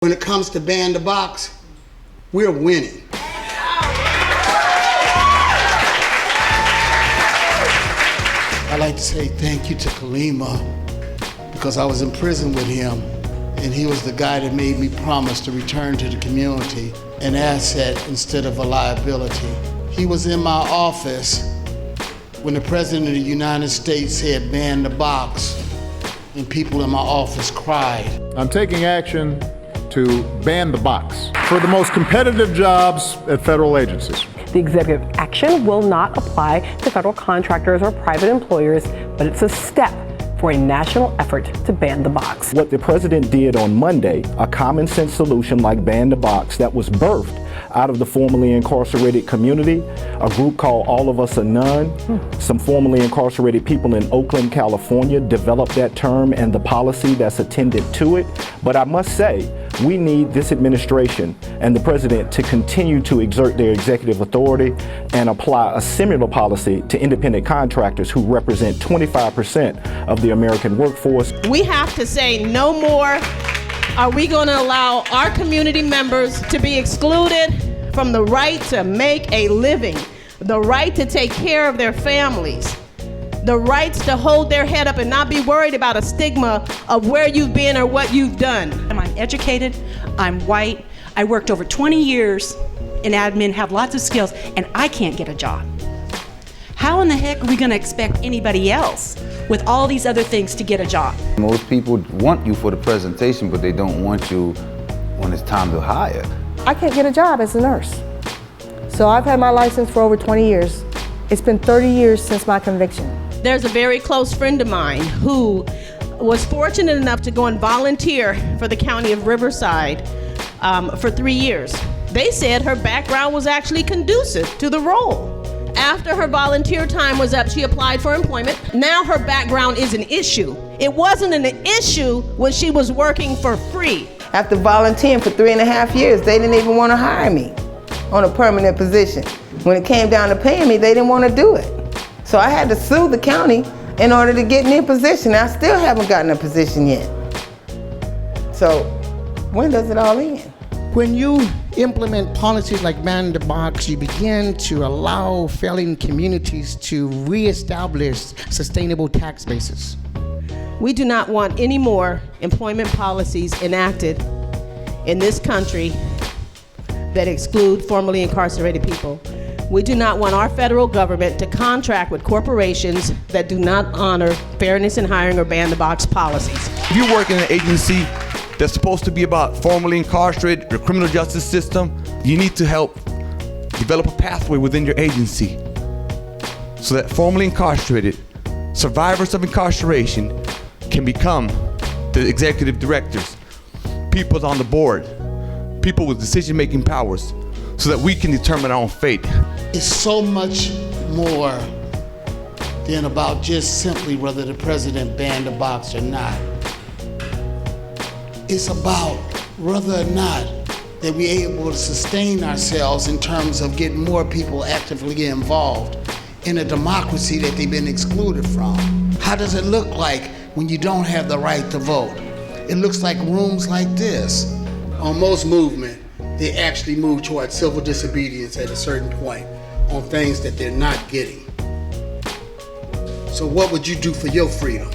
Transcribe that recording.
When it comes to ban the box, we're winning. I'd like to say thank you to Kalima because I was in prison with him and he was the guy that made me promise to return to the community an asset instead of a liability. He was in my office when the President of the United States said ban the box and people in my office cried. I'm taking action to ban the box for the most competitive jobs at federal agencies. The executive action will not apply to federal contractors or private employers, but it's a step for a national effort to ban the box. What the president did on Monday, a common sense solution like ban the box that was birthed out of the formerly incarcerated community, a group called All of Us Are None. Some formerly incarcerated people in Oakland, California developed that term and the policy that's attended to it. But I must say, we need this administration and the president to continue to exert their executive authority and apply a similar policy to independent contractors who represent 25% of the American workforce. We have to say no more. Are we going to allow our community members to be excluded from the right to make a living, the right to take care of their families, the rights to hold their head up and not be worried about a stigma of where you've been or what you've done? I'm educated, I'm white, I worked over 20 years in admin, have lots of skills, and I can't get a job. How in the heck are we going to expect anybody else with all these other things to get a job? Most people want you for the presentation, but they don't want you when it's time to hire. I can't get a job as a nurse. So I've had my license for over 20 years. It's been 30 years since my conviction. There's a very close friend of mine who was fortunate enough to go and volunteer for the county of Riverside for 3 years. They said her background was actually conducive to the role. After her volunteer time was up, she applied for employment. Now her background is an issue. It wasn't an issue when she was working for free. After volunteering for 3.5 years, they didn't even want to hire me on a permanent position. When it came down to paying me, they didn't want to do it. So I had to sue the county in order to get me a position. I still haven't gotten a position yet. So when does it all end? When you implement policies like ban the box, you begin to allow failing communities to reestablish sustainable tax bases. We do not want any more employment policies enacted in this country that exclude formerly incarcerated people. We do not want our federal government to contract with corporations that do not honor fairness in hiring or ban the box policies. If you work in an agency that's supposed to be about formerly incarcerated, the criminal justice system, you need to help develop a pathway within your agency so that formerly incarcerated survivors of incarceration can become the executive directors, people on the board, people with decision-making powers, so that we can determine our own fate. It's so much more than about just simply whether the president banned the box or not. It's about whether or not that we're able to sustain ourselves in terms of getting more people actively involved in a democracy that they've been excluded from. How does it look like when you don't have the right to vote? It looks like rooms like this. On most movement, they actually move towards civil disobedience at a certain point on things that they're not getting. So what would you do for your freedom?